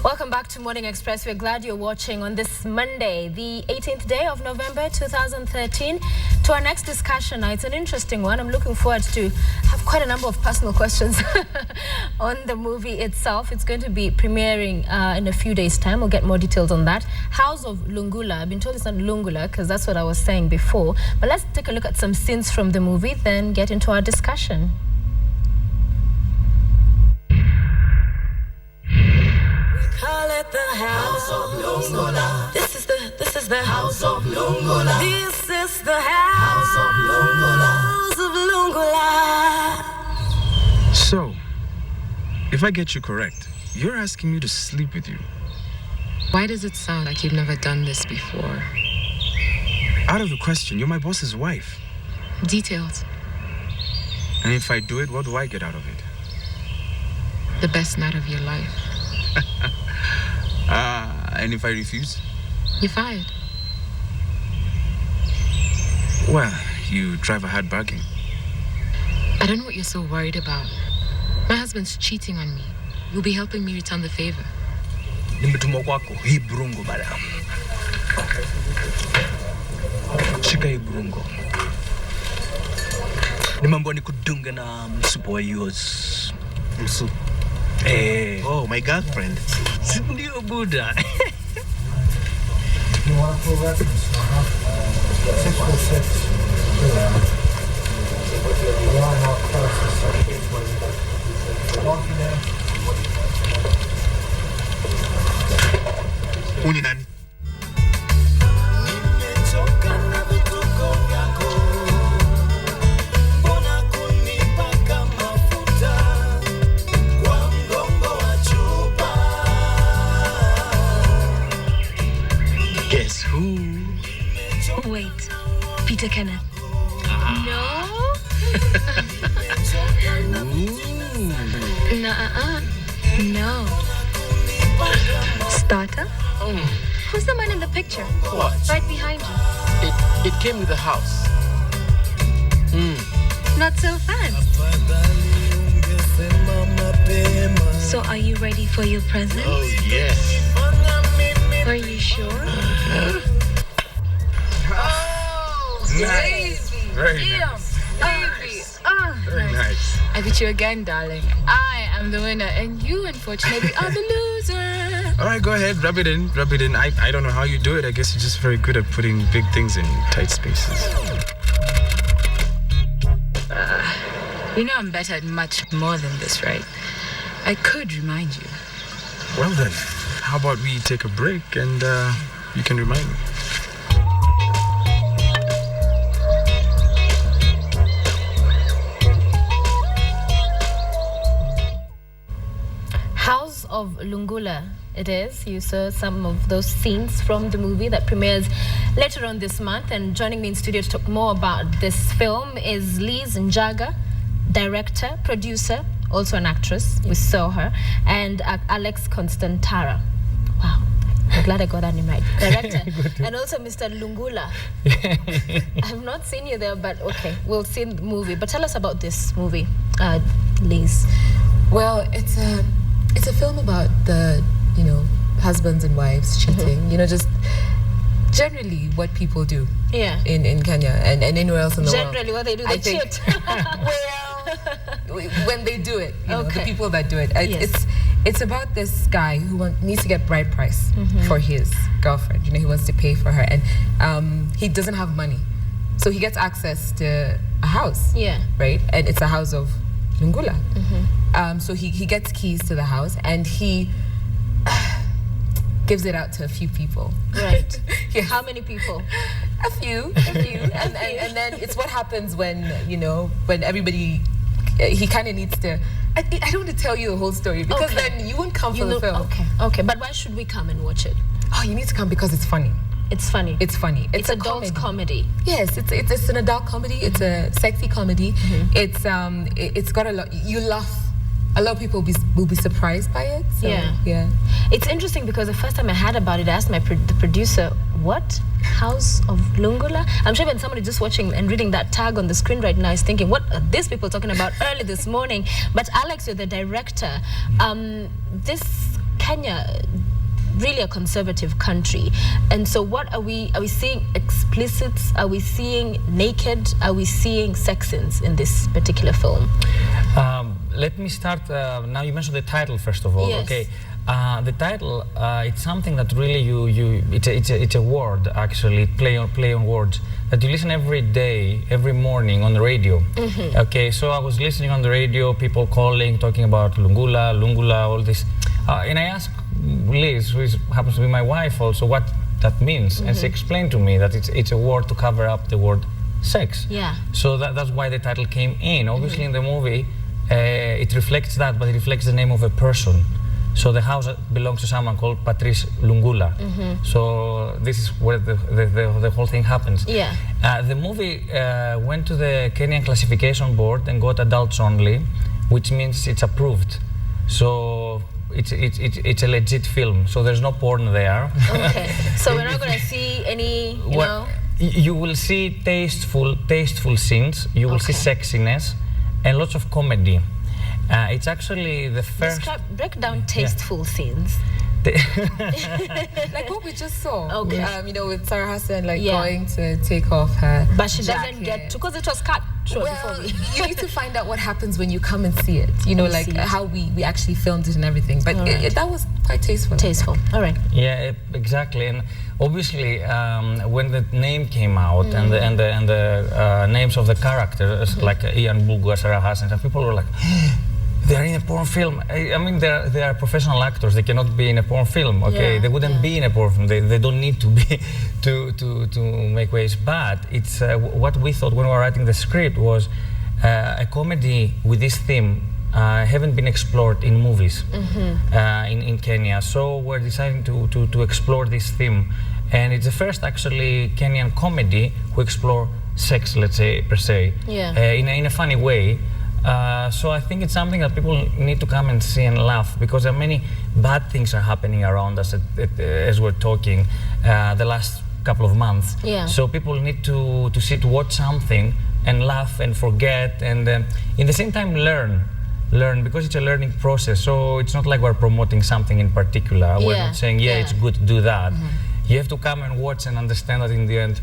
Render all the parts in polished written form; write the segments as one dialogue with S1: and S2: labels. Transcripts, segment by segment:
S1: Welcome back to Morning Express. We're glad you're watching on this Monday, the 18th day of November 2013. To our next discussion now, it's an interesting one. I'm looking forward to have quite a number of personal questions on the movie itself. It's going to be premiering in a few days' time. We'll get more details on that. House of Lungula. I've been told it's not Lungula because that's what I was saying before. But let's take a look at some scenes from the movie, then get into our discussion.
S2: Call it the House of Lungula. This is the House of Lungula. This is the House of Lungula.
S3: So, if I get you correct, you're asking me to sleep with you.
S4: Why does it sound like you've never done this before?
S3: Out of the question, you're my boss's wife.
S4: Details.
S3: And if I do it, what do I get out of it?
S4: The best night of your life.
S3: And if I refuse?
S4: You're fired.
S3: Well, you drive a hard bargain.
S4: I don't know what you're so worried about. My husband's cheating on me. You'll be helping me return the favor.
S5: Shika ibrungo. Nimambo nikudunga na msupo wa yours. Msupo.
S6: Oh, my girlfriend.
S5: Ndio Buddha.
S7: You want to pull reference? 646. Line off Walking in.
S6: Uni nani?
S5: Guess who?
S8: Wait, Peter Kenneth.
S1: No?
S8: No. Starter? Who's the man in the picture?
S6: What?
S8: Right behind you.
S6: It came with the house.
S8: Not so fast. So are you ready for your present?
S6: Oh, yes.
S8: Are you sure?
S3: Nice. Very nice. Very nice.
S4: I beat you again, darling. I am the winner, and you, unfortunately, are the loser.
S3: All right, go ahead. Rub it in. Rub it in. I don't know how you do it. I guess you're just very good at putting big things in tight spaces.
S4: You know I'm better at much more than this, right? I could remind you.
S3: Well then, how about we take a break and you can remind me.
S1: House of Lungula, it is. You saw some of those scenes from the movie that premieres later on this month. And joining me in studio to talk more about this film is Liz Njaga, director, producer, also an actress. We saw her. And Alex Constantara. Wow. I'm glad I got that name right. Director. And also Mr. Lungula. I have not seen you there, but okay. We'll see the movie. But tell us about this movie, Liz.
S4: Well, it's a film about the, husbands and wives cheating. Just generally what people do.
S1: Yeah.
S4: In Kenya and anywhere else in the world.
S1: Generally what they do, they cheat.
S4: Well, when they do it, the
S1: Okay.
S4: people that do it.
S1: Yes.
S4: It's about this guy who needs to get bride price for his girlfriend. He wants to pay for her, and he doesn't have money, so he gets access to a house.
S1: Yeah.
S4: Right, and it's a house of Lungula. So he gets keys to the house, and he gives it out to a few people.
S1: Right.
S4: Yes.
S1: How many people?
S4: A few. And then it's what happens when, when everybody, he kind of needs to, I don't want to tell you the whole story because then you won't come for the film.
S1: Okay, but why should we come and watch it?
S4: Oh, you need to come because it's funny.
S1: It's funny.
S4: It's funny.
S1: It's adult comedy.
S4: Yes, it's an adult comedy. It's a sexy comedy. It's got a lot. You laugh. A lot of people will be surprised by it. So, yeah.
S1: It's interesting because the first time I heard about it, I asked the producer, what? House of Lungula? I'm sure when somebody just watching and reading that tag on the screen right now is thinking, what are these people talking about early this morning? But Alex, you're the director. This Kenya, really a conservative country, and so what are we seeing explicits? Are we seeing naked? Are we seeing sex scenes in this particular film?
S9: Let me start. Now you mentioned the title first of all.
S1: Yes.
S9: Okay, the title it's something that really it's a word actually, play on words that you listen every day, every morning on the radio. Okay, so I was listening on the radio, people calling, talking about Lungula, all this, and I asked Liz, who happens to be my wife also, what that means, and she explained to me that it's a word to cover up the word sex.
S1: Yeah.
S9: So that's why the title came in. Obviously, in the movie, it reflects that, but it reflects the name of a person. So the house belongs to someone called Patrice Lungula. So this is where the whole thing happens.
S1: Yeah.
S9: The movie went to the Kenyan Classification Board and got adults only, which means it's approved. So it's a legit film. So there's no porn there.
S1: Okay. So we're not going to see any, you know.
S9: You will see tasteful scenes. You will see sexiness and lots of comedy. It's actually the first.
S1: Break down tasteful scenes.
S4: Like what we just saw.
S1: Okay.
S4: You know, with Sarah Hassan going to take off her
S1: But she
S4: jacket.
S1: doesn't get to, because it was cut short
S4: Well,
S1: before we.
S4: you need to find out what happens when you come and see it. You know, like how we actually filmed it and everything. But that was quite tasteful.
S1: Tasteful. All right.
S9: Yeah, exactly. And obviously, when the name came out and the names of the characters, like Ian Bulgua, Sarah Hassan, and people were like, they're in a porn film. I mean, they are professional actors. They cannot be in a porn film. Okay,
S1: Yeah,
S9: they wouldn't be in a porn film. They don't need to be to make waves. But it's what we thought when we were writing the script was a comedy with this theme haven't been explored in movies in Kenya. So we're deciding to explore this theme, and it's the first actually Kenyan comedy who explore sex, let's say per se, in a funny way. So I think it's something that people need to come and see and laugh, because there are many bad things are happening around us as we're talking the last couple of months.
S1: Yeah.
S9: So people need to watch something and laugh and forget, and in the same time learn, because it's a learning process. So it's not like we're promoting something in particular. We're not saying it's good to do that. You have to come and watch and understand that in the end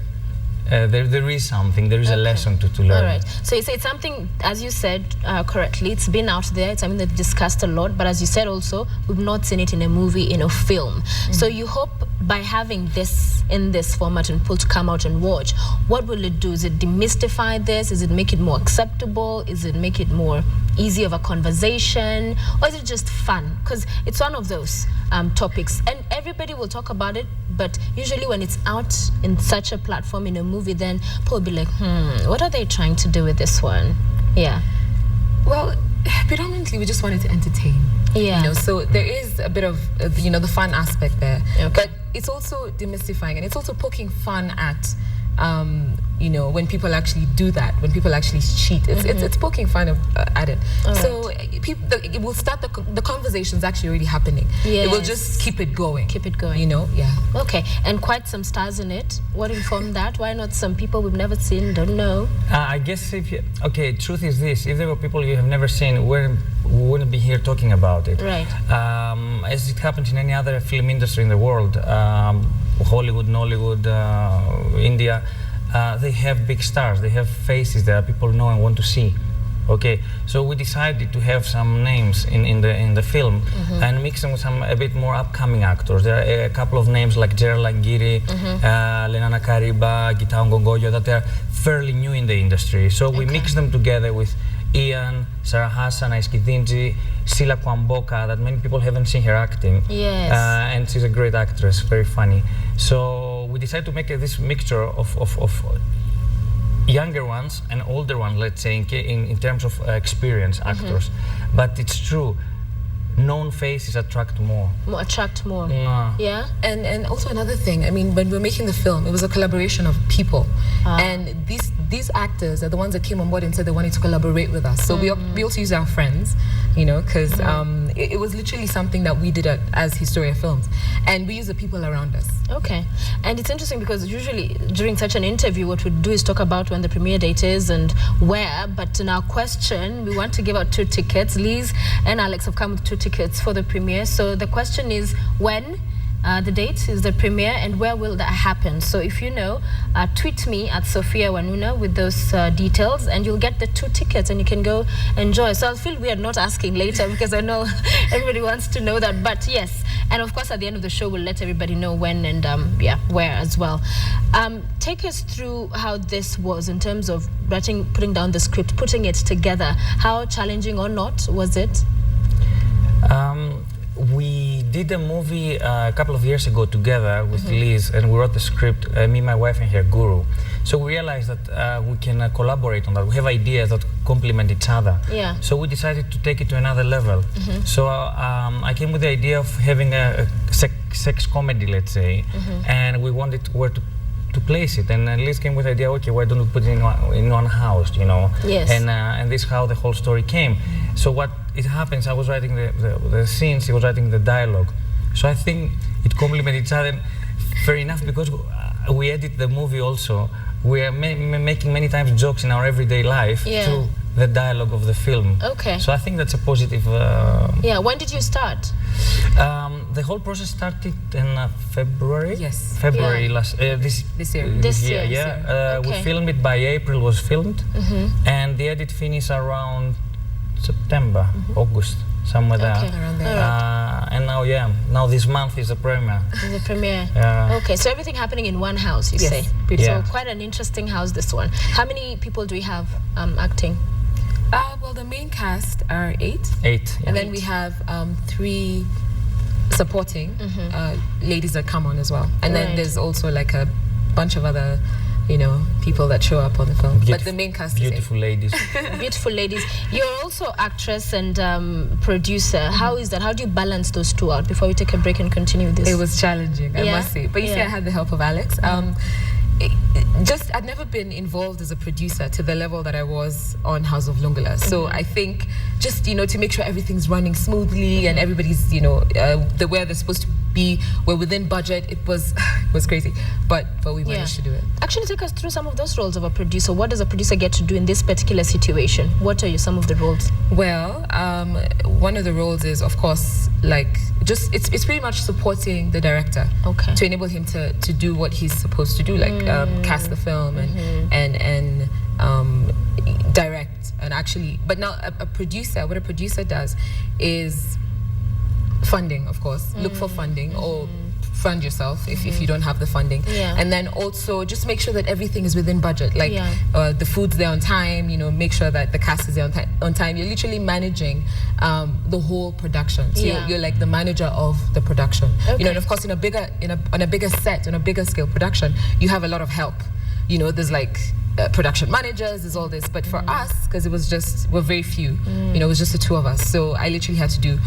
S9: there is something, there is a lesson to learn.
S1: All right. So you say it's something, as you said correctly, it's been out there, it's something that's discussed a lot, but as you said also, we've not seen it in a movie, in a film. So you hope by having this in this format and people to come out and watch, what will it do? Is it demystify this? Is it make it more acceptable? Is it make it more easy of a conversation? Or is it just fun? Because it's one of those topics, and everybody will talk about it, but usually when it's out in such a platform, in a movie, then people will be like, what are they trying to do with this one? Yeah.
S4: Well, predominantly we just wanted to entertain.
S1: Yeah.
S4: You know, so there is a bit of you know, the fun aspect there,
S1: Okay.
S4: but it's also demystifying, and it's also poking fun at you know, when people actually do that, when people actually cheat, it's poking fun at it. So it will start the conversation's actually already happening. It will just keep it going.
S1: Keep it going.
S4: You know, yeah.
S1: Okay, and quite some stars in it. What informed that? Why not some people we've never seen, don't know?
S9: I guess truth is this: if there were people you have never seen, we wouldn't be here talking about it.
S1: Right.
S9: As it happens in any other film industry in the world, Hollywood, Nollywood, India, they have big stars, they have faces that people know and want to see. Okay, so we decided to have some names in the film and mix them with some a bit more upcoming actors. There are a couple of names like Gerald Langiri, Lenana Kariba, Gitao Ngongoyo, that are fairly new in the industry. So we mix them together with Ian, Sarah Hassan, Aiskidinji, Sila Kwamboka, that many people haven't seen her acting.
S1: Yes.
S9: And she's a great actress, very funny. So we decided to make this mixture of younger ones and older ones, let's say, in terms of experience actors. But it's true, known faces attract more.
S1: Attract more. Yeah.
S4: And also another thing, I mean, when we were making the film, it was a collaboration of people, and these actors are the ones that came on board and said they wanted to collaborate with us. So we also use our friends, you know, because it was literally something that we did as Historia Films, and we use the people around us.
S1: Okay, and it's interesting because usually during such an interview, what we do is talk about when the premiere date is and where. But in our question, we want to give out 2 tickets. Liz and Alex have come with 2 tickets for the premiere. So the question is when. The date is the premiere, and where will that happen? So if you know, tweet me at Sophia Wanuna with those details, and you'll get the 2 tickets, and you can go enjoy. So I'll feel weird not asking later because I know everybody wants to know that. But yes, and of course at the end of the show we'll let everybody know when and where as well. Take us through how this was in terms of putting down the script, putting it together. How challenging or not was it?
S9: We did a movie a couple of years ago together with Liz, and we wrote the script, me, my wife, and her guru. So we realized that we can collaborate on that. We have ideas that complement each other.
S1: Yeah.
S9: So we decided to take it to another level. So I came with the idea of having a sex comedy, let's say, and we wanted where to place it. And Liz came with the idea, okay, why don't we put it in one house, you know?
S1: Yes.
S9: And this is how the whole story came. So what it happens, I was writing the scenes, he was writing the dialogue. So I think it complements each other fair enough, because we edit the movie also. We are making many times jokes in our everyday life through the dialogue of the film.
S1: Okay.
S9: So I think that's a positive...
S1: yeah, when did you start?
S9: The whole process started in February.
S4: Yes.
S9: February last this
S4: year.
S1: This year.
S9: Yeah.
S1: Okay.
S9: We filmed it by April. Was filmed, and the edit finished around September, August, somewhere there.
S1: Okay.
S4: Around there.
S9: And now this month is the premiere.
S1: The premiere.
S9: Yeah.
S1: Okay, so everything happening in one house, you
S4: Yes.
S1: say?
S9: Yeah.
S1: So quite an interesting house, this one. How many people do we have acting?
S4: Well, the main cast are 8.
S9: 8. Yeah.
S4: And then we have 3 supporting ladies that come on as well. And then there's also like a bunch of other, people that show up on the film. But the main cast
S9: beautiful
S4: is 8.
S9: ladies.
S1: Beautiful ladies. You're also actress and producer. How is that? How do you balance those 2 out before we take a break and continue this?
S4: It was challenging, I must say. But you see, I had the help of Alex. I'd never been involved as a producer to the level that I was on House of Lungula. So I think just, to make sure everything's running smoothly and everybody's, the way they're supposed to be, we're within budget. It was crazy, but we managed to do it.
S1: Actually, take us through some of those roles of a producer. What does a producer get to do in this particular situation? What are some of the roles?
S4: Well, one of the roles is, of course, like it's pretty much supporting the director to enable him to do what he's supposed to do, like cast the film and direct and actually. But now what a producer does is funding, of course. Look for funding or fund yourself if you don't have the funding. And then also just make sure that everything is within budget. Like the food's there on time, make sure that the cast is there on time. You're literally managing the whole production. So you're like the manager of the production. And of course on a bigger set, on a bigger scale production, you have a lot of help. There's like production managers, there's all this, but for us, because we're very few, it was just the 2 of us, so I literally had to do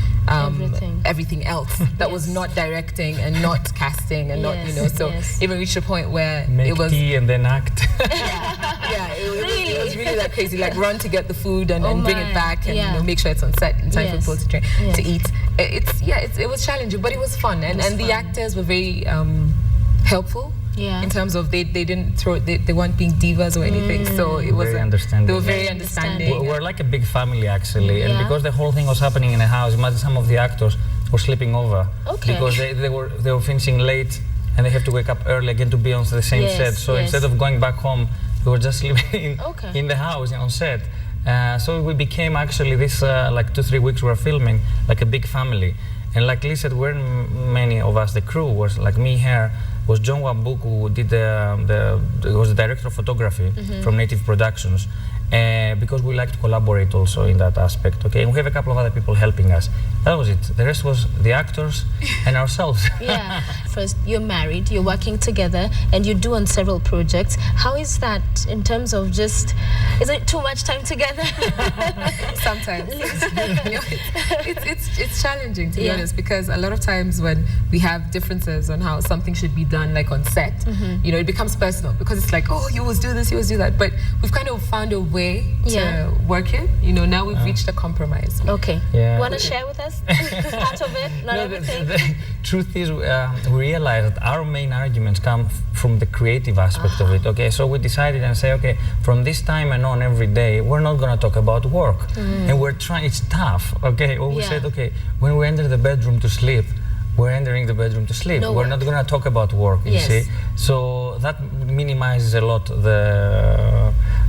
S4: everything else that was not directing and not casting and not, so even reached a point where
S9: Make
S4: it was
S9: tea and then act.
S4: it was really that crazy, like run to get the food and bring it back and make sure it's on set in time for people to eat. It was challenging, but it was fun, and the actors were very helpful. In terms of they weren't being divas or anything, so it was
S9: very understanding.
S4: They were very understanding.
S9: We're like a big family actually, and because the whole thing was happening in a house, imagine some of the actors were sleeping over because they were finishing late and they have to wake up early again to be on the same set. So instead of going back home, we were just sleeping in the house on set. So we became actually this like 2-3 weeks we were filming like a big family. And like Lee said, weren't many of us. The crew was like me here. Was John Wambuk, who did was the director of photography from Native Productions, because we like to collaborate also in that aspect. Okay, and we have a couple of other people helping us. That was it. The rest was the actors and ourselves.
S1: First, you're married, you're working together, and you do on several projects. How is that in terms of is it too much time together?
S4: Sometimes. It's it's challenging, to be
S1: Yeah.
S4: honest, because a lot of times when we have differences on how something should be done, like on set, you know, it becomes personal because it's like, oh, you always do this, you always do that. But we've kind of found a way to work it. You know, now we've reached a compromise.
S1: Okay.
S9: Yeah.
S1: You want to share with us part of it? Not
S9: No, the
S1: everything?
S9: truth is, we realized that our main arguments come from the creative aspect of it. Okay, so we decided and say, okay, from this time and on, every day, we're not going to talk about work, and we're trying. It's tough. Okay, well, we
S1: Yeah.
S9: said, okay, when we enter the bedroom to sleep, we're entering the bedroom to sleep.
S1: No
S9: we're
S1: work.
S9: not going to talk about work. You
S1: Yes.
S9: see, so that minimizes a lot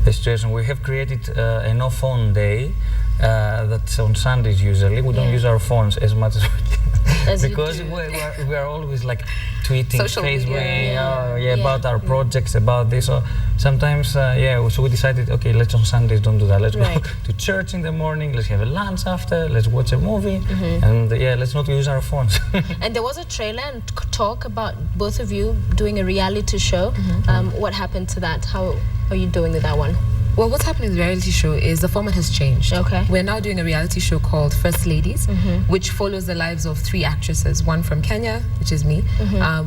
S9: the situation. We have created a no phone day. That's on Sundays usually. We don't
S1: Yeah.
S9: use our phones as much as we can.
S1: As you
S9: Because
S1: do.
S9: we are always like tweeting,
S4: Social media,
S9: Facebook,
S1: yeah.
S9: about our projects, about this. So sometimes, so we decided, okay, let's on Sundays don't do that. Let's
S1: Right.
S9: go to church in the morning. Let's have a lunch after. Let's watch a movie, and let's not use our phones.
S1: And there was a trailer and talk about both of you doing a reality show. What happened to that? How are you doing with that one?
S4: Well, what's happening with the reality show is the format has changed.
S1: Okay.
S4: We're now doing a reality show called First Ladies, which follows the lives of 3 actresses. One from Kenya, which is me,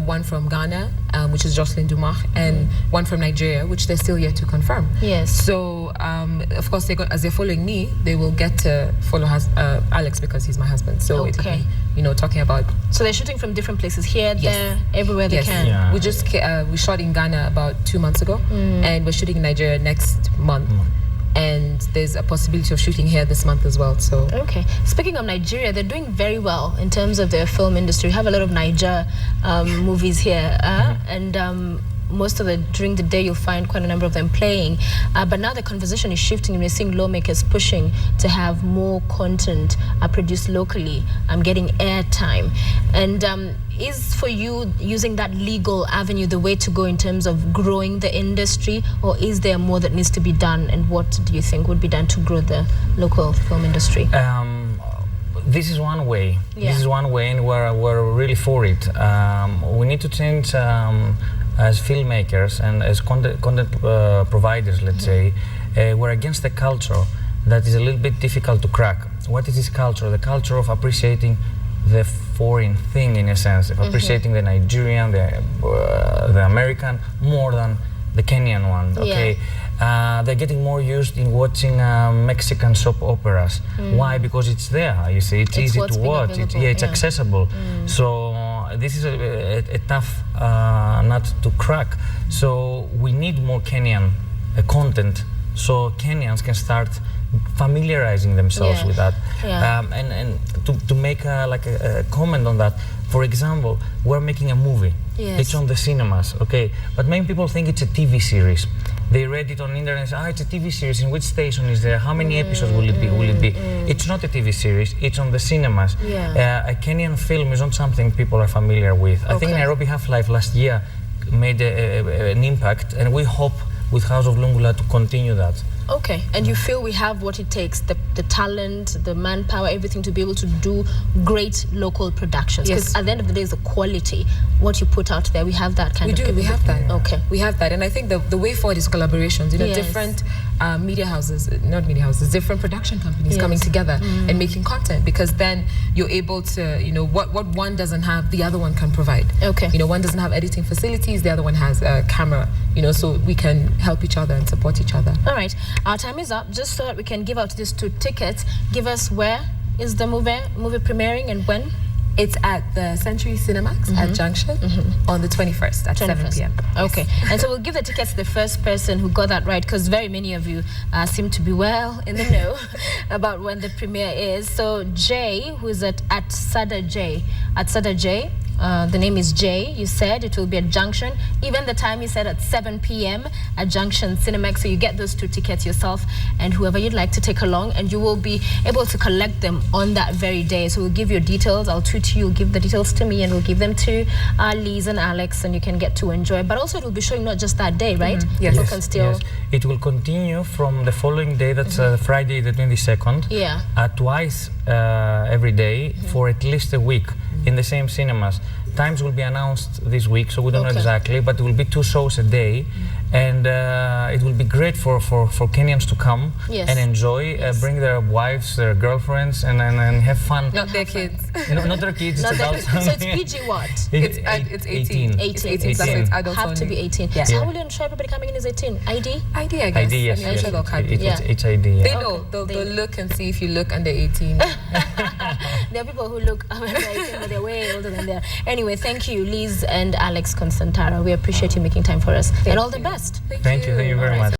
S4: one from Ghana, which is Jocelyn Dumas, and one from Nigeria, which they're still yet to confirm.
S1: Yes.
S4: So, of course, as they're following me, they will get to follow Alex because he's my husband. So it'll
S1: Okay.
S4: be, you know, talking about...
S1: So they're shooting from different places here,
S4: Yes.
S1: there, everywhere they
S4: Yes.
S1: can.
S9: Yeah.
S4: We just we shot in Ghana about 2 months ago, and we're shooting in Nigeria next month. And there's a possibility of shooting here this month as well. So
S1: Okay. Speaking of Nigeria, they're doing very well in terms of their film industry. We have a lot of Niger movies here, and most of during the day you'll find quite a number of them playing. But now the conversation is shifting, and we're seeing lawmakers pushing to have more content produced locally, getting airtime. And is for you using that legal avenue the way to go in terms of growing the industry, or is there more that needs to be done, and what do you think would be done to grow the local film industry?
S9: This is one way.
S1: Yeah.
S9: This is one way, and we're really for it. We need to change as filmmakers and as content providers. Let's say we're against the culture that is a little bit difficult to crack. What is this culture? The culture of appreciating the foreign thing, in a sense, of appreciating the Nigerian, the American more than the Kenyan one. Okay. They're getting more used in watching Mexican soap operas. Why? Because it's there. You see, it's easy
S1: what's
S9: to
S1: being
S9: watch.
S1: available,
S9: It's
S1: yeah.
S9: accessible. So this is a tough nut to crack. So we need more Kenyan content, so Kenyans can start familiarizing themselves
S1: Yeah.
S9: with that.
S1: Yeah.
S9: And to make a comment on that, for example, we're making a movie.
S1: Yes.
S9: It's on the cinemas, okay? But many people think it's a TV series. They read it on internet and say, it's a TV series. In which station is there? How many episodes will it be? It's not a TV series. It's on the cinemas.
S1: Yeah.
S9: A Kenyan film is not something people are familiar with. I think
S1: Okay.
S9: Nairobi Half-Life last year made an impact, and we hope with House of Lungula to continue that.
S1: Okay, and you feel we have what it takes, the talent, the manpower, everything to be able to do great local productions? Because
S4: Yes.
S1: at the end of the day, it's the quality, what you put out there. We have that kind of
S4: we have that.
S1: Okay.
S4: We have that, and I think the way forward is collaborations. You know,
S1: Yes.
S4: different different production companies
S1: Yes.
S4: coming together and making content, because then you're able to, you know, what one doesn't have, the other one can provide.
S1: Okay.
S4: You know, one doesn't have editing facilities, the other one has a camera. You know, so we can help each other and support each other.
S1: All right, our time is up. Just so that we can give out these 2 tickets, give us where is the movie premiering and when?
S4: It's at the Century Cinemax at Junction on the 21st at 7 p.m.
S1: Okay, and so we'll give the tickets to the first person who got that right, because very many of you seem to be well in the know about when the premiere is. So Jay, who's at Sada J, the name is Jay. You said it will be at Junction. Even the time you said at 7 p.m. at Junction Cinemax. So you get those 2 tickets yourself and whoever you'd like to take along, and you will be able to collect them on that very day. So we'll give you details. I'll tweet you. You'll give the details to me, and we'll give them to Liz and Alex, and you can get to enjoy. But also it will be showing not just that day, right?
S4: Yes.
S1: People can still.
S9: Yes. It will continue from the following day, that's Friday the 22nd.
S1: Yeah.
S9: Twice every day for at least a week in the same cinemas. times will be announced this week, so we don't know
S1: Okay.
S9: exactly, but it will be 2 shows a day. And it will be great for Kenyans to come
S1: Yes.
S9: and enjoy, bring their wives, their girlfriends, and have fun.
S4: Not their kids.
S9: No, not their kids,
S1: Not
S9: it's
S1: that-
S9: adults.
S1: so it's PG what?
S4: It's 18.
S1: 18.
S4: It's 18, so it's adults
S1: Have to
S4: only.
S1: be 18.
S4: Yeah.
S1: So how will you ensure everybody coming in is 18? ID?
S4: ID, I guess.
S9: ID, yes,
S4: I mean, I'm
S9: yes.
S4: sure they'll card
S9: It-
S4: you.
S1: Yeah.
S9: it's ID, yeah.
S4: They know. They'll look and see if you look under 18.
S1: There are people who look under 18, but they're way older than that. Anyway, thank you, Liz and Alex Constantara. We appreciate you making time for us. And all the best.
S9: Thank you very much.